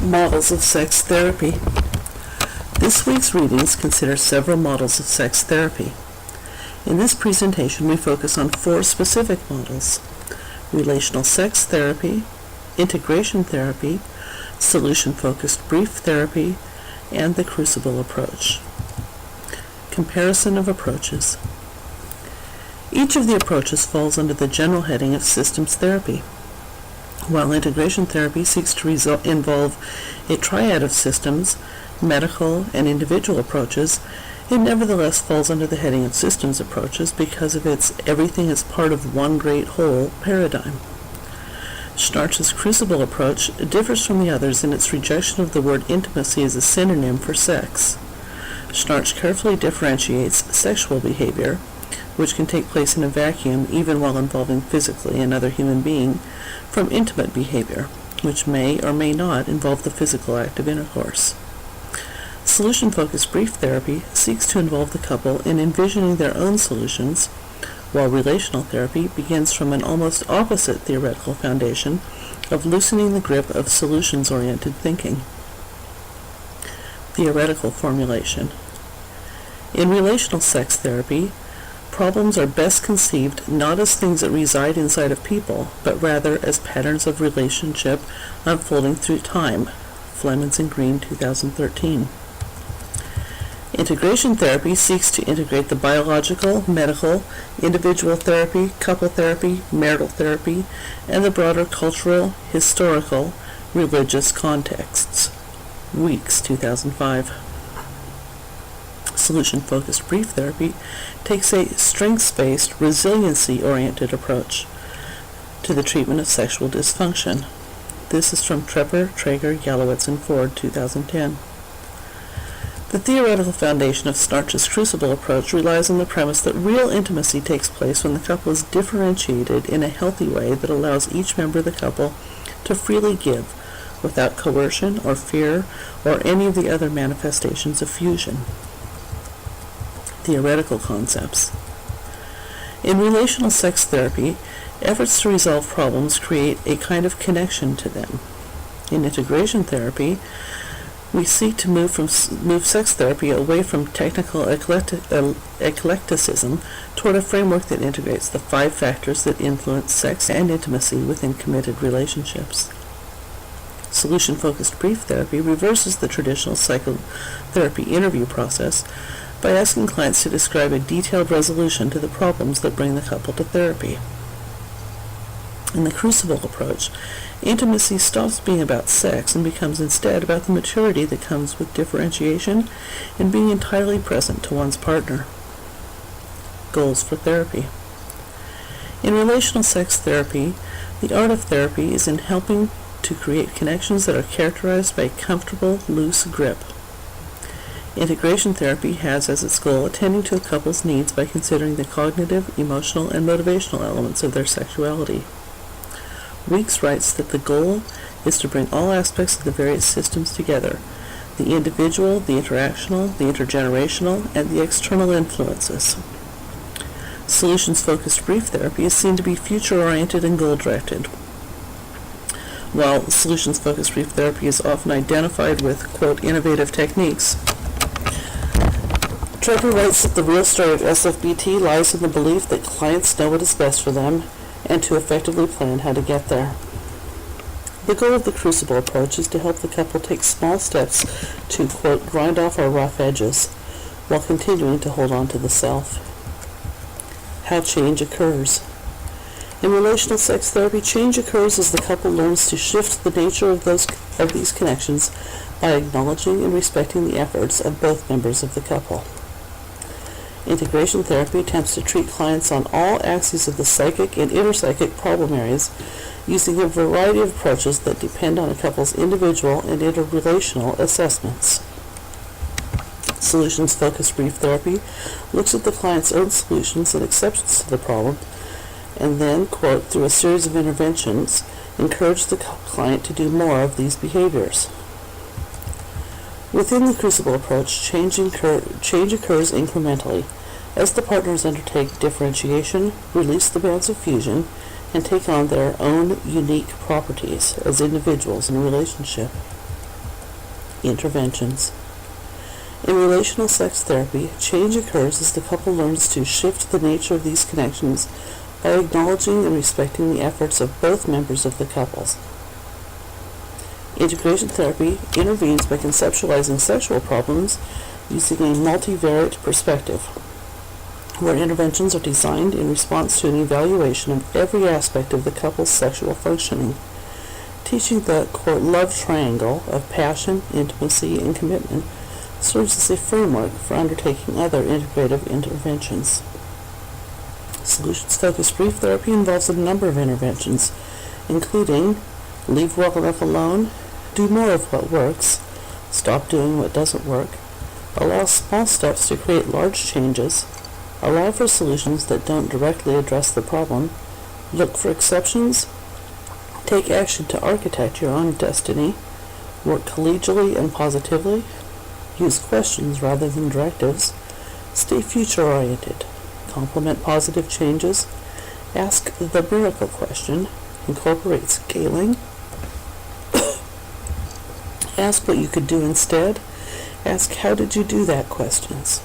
Models of sex therapy. This week's readings consider several models of sex therapy. In this presentation, we focus on 4 specific models: relational sex therapy, integration therapy, solution-focused brief therapy, and the Crucible Approach. Comparison of approaches. Each of the approaches falls under the general heading of systems therapy. While integration therapy seeks to involve a triad of systems, medical, and individual approaches, it nevertheless falls under the heading of systems approaches because of its everything is part of one great whole paradigm. Schnarch's Crucible Approach differs from the others in its rejection of the word intimacy as a synonym for sex. Schnarch carefully differentiates sexual behavior, which can take place in a vacuum even while involving physically another human being, from intimate behavior, which may or may not involve the physical act of intercourse. Solution-focused brief therapy seeks to involve the couple in envisioning their own solutions, while relational therapy begins from an almost opposite theoretical foundation of loosening the grip of solutions-oriented thinking. Theoretical formulation. In relational sex therapy, problems are best conceived not as things that reside inside of people, but rather as patterns of relationship unfolding through time. Flemons and Green, 2013. Integration therapy seeks to integrate the biological, medical, individual therapy, couple therapy, marital therapy, and the broader cultural, historical, religious contexts. Weeks, 2005. Solution-focused brief therapy takes a strengths-based, resiliency-oriented approach to the treatment of sexual dysfunction. This is from Trepper, Traeger, Yalowitz, and Ford, 2010. The theoretical foundation of Schnarch's Crucible Approach relies on the premise that real intimacy takes place when the couple is differentiated in a healthy way that allows each member of the couple to freely give, without coercion or fear or any of the other manifestations of fusion. Theoretical concepts. In relational sex therapy, efforts to resolve problems create a kind of connection to them. In integration therapy, we seek to move sex therapy away from technical eclecticism toward a framework that integrates the 5 factors that influence sex and intimacy within committed relationships. Solution-focused brief therapy reverses the traditional psychotherapy interview process by asking clients to describe a detailed resolution to the problems that bring the couple to therapy. In the Crucible Approach, intimacy stops being about sex and becomes instead about the maturity that comes with differentiation and being entirely present to one's partner. Goals for therapy. In relational sex therapy, the art of therapy is in helping to create connections that are characterized by a comfortable, loose grip. Integration therapy has as its goal attending to a couple's needs by considering the cognitive, emotional, and motivational elements of their sexuality. Weeks writes that the goal is to bring all aspects of the various systems together: the individual, the interactional, the intergenerational, and the external influences. Solutions-focused brief therapy is seen to be future-oriented and goal-directed, while solutions-focused brief therapy is often identified with, quote, innovative techniques. Trevor writes that the real story of SFBT lies in the belief that clients know what is best for them and to effectively plan how to get there. The goal of the Crucible Approach is to help the couple take small steps to, quote, grind off our rough edges while continuing to hold on to the self. How change occurs. In relational sex therapy, change occurs as the couple learns to shift the nature of these connections by acknowledging and respecting the efforts of both members of the couple. Integration therapy attempts to treat clients on all axes of the psychic and interpsychic problem areas using a variety of approaches that depend on a couple's individual and interrelational assessments. Solutions-focused brief therapy looks at the client's own solutions and exceptions to the problem, and then, quote, through a series of interventions, encourage the client to do more of these behaviors. Within the Crucible Approach, change occurs incrementally as the partners undertake differentiation, release the bands of fusion, and take on their own unique properties as individuals in a relationship. Interventions. In relational sex therapy, change occurs as the couple learns to shift the nature of these connections by acknowledging and respecting the efforts of both members of the couples. Integration therapy intervenes by conceptualizing sexual problems using a multivariate perspective, where interventions are designed in response to an evaluation of every aspect of the couple's sexual functioning, teaching the, quote, love triangle of passion, intimacy, and commitment serves as a framework for undertaking other integrative interventions. Solutions-focused brief therapy involves a number of interventions, including leave well enough alone, do more of what works, stop doing what doesn't work, allow small steps to create large changes, allow for solutions that don't directly address the problem, look for exceptions, take action to architect your own destiny, work collegially and positively, use questions rather than directives, stay future-oriented, complement positive changes, ask the miracle question, incorporate scaling, ask what you could do instead, ask how did you do that questions.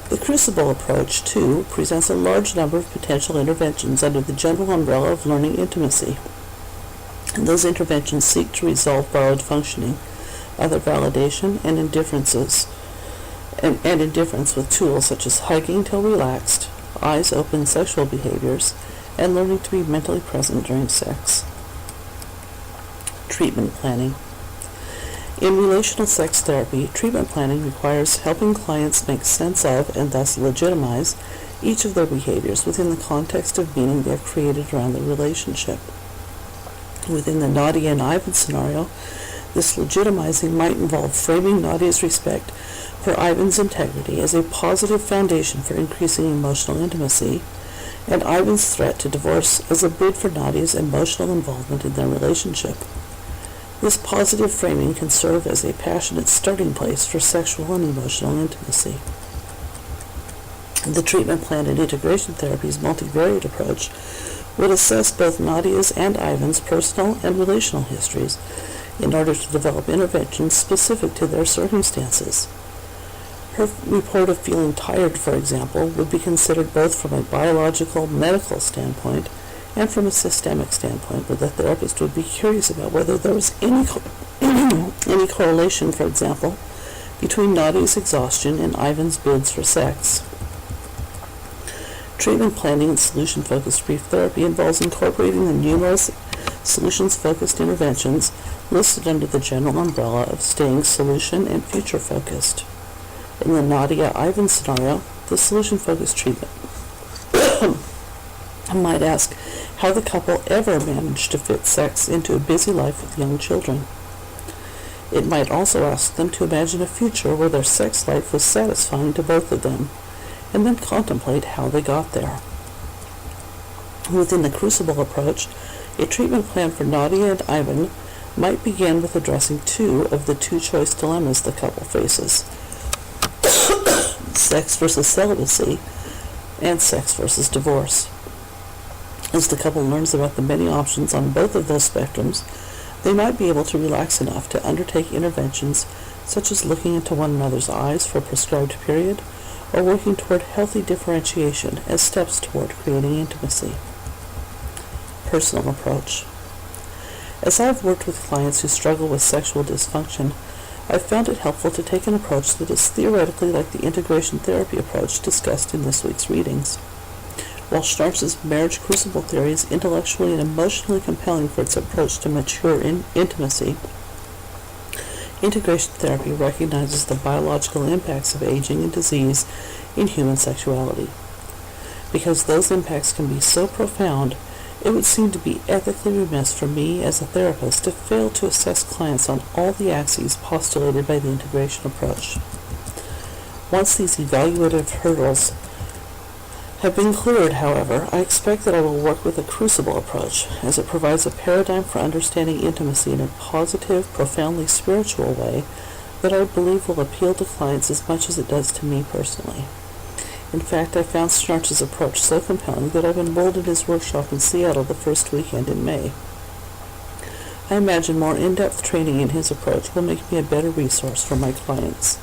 The Crucible Approach, too, presents a large number of potential interventions under the general umbrella of learning intimacy. And those interventions seek to resolve borrowed functioning, other validation, and indifferences, and indifference with tools such as hugging till relaxed, eyes open sexual behaviors, and learning to be mentally present during sex. Treatment planning. In relational sex therapy, treatment planning requires helping clients make sense of and thus legitimize each of their behaviors within the context of meaning they have created around the relationship. Within the Nadia and Ivan scenario, this legitimizing might involve framing Nadia's respect for Ivan's integrity as a positive foundation for increasing emotional intimacy, and Ivan's threat to divorce as a bid for Nadia's emotional involvement in their relationship. This positive framing can serve as a passionate starting place for sexual and emotional intimacy. The treatment plan in integration therapy's multivariate approach would assess both Nadia's and Ivan's personal and relational histories in order to develop interventions specific to their circumstances. Her report of feeling tired, for example, would be considered both from a biological, medical standpoint and from a systemic standpoint, where the therapist would be curious about whether there was any correlation, for example, between Nadia's exhaustion and Ivan's bids for sex. Treatment planning and solution-focused brief therapy involves incorporating the numerous solutions-focused interventions listed under the general umbrella of staying solution and future-focused. In the Nadia-Ivan scenario, the solution-focused treatment might ask how the couple ever managed to fit sex into a busy life with young children. It might also ask them to imagine a future where their sex life was satisfying to both of them, and then contemplate how they got there. Within the Crucible Approach, a treatment plan for Nadia and Ivan might begin with addressing two of the two-choice dilemmas the couple faces: sex versus celibacy and sex versus divorce. As the couple learns about the many options on both of those spectrums, they might be able to relax enough to undertake interventions such as looking into one another's eyes for a prescribed period, or working toward healthy differentiation as steps toward creating intimacy. Personal approach. As I've worked with clients who struggle with sexual dysfunction, I've found it helpful to take an approach that is theoretically like the integration therapy approach discussed in this week's readings. While Schnartz's marriage crucible theory is intellectually and emotionally compelling for its approach to mature intimacy, integration therapy recognizes the biological impacts of aging and disease in human sexuality. Because those impacts can be so profound, it would seem to be ethically remiss for me as a therapist to fail to assess clients on all the axes postulated by the integration approach. Once these evaluative hurdles have been cleared, however, I expect that I will work with a Crucible approach, as it provides a paradigm for understanding intimacy in a positive, profoundly spiritual way that I believe will appeal to clients as much as it does to me personally. In fact, I found Schnartz's approach so compelling that I've enrolled in his workshop in Seattle the first weekend in May. I imagine more in-depth training in his approach will make me a better resource for my clients.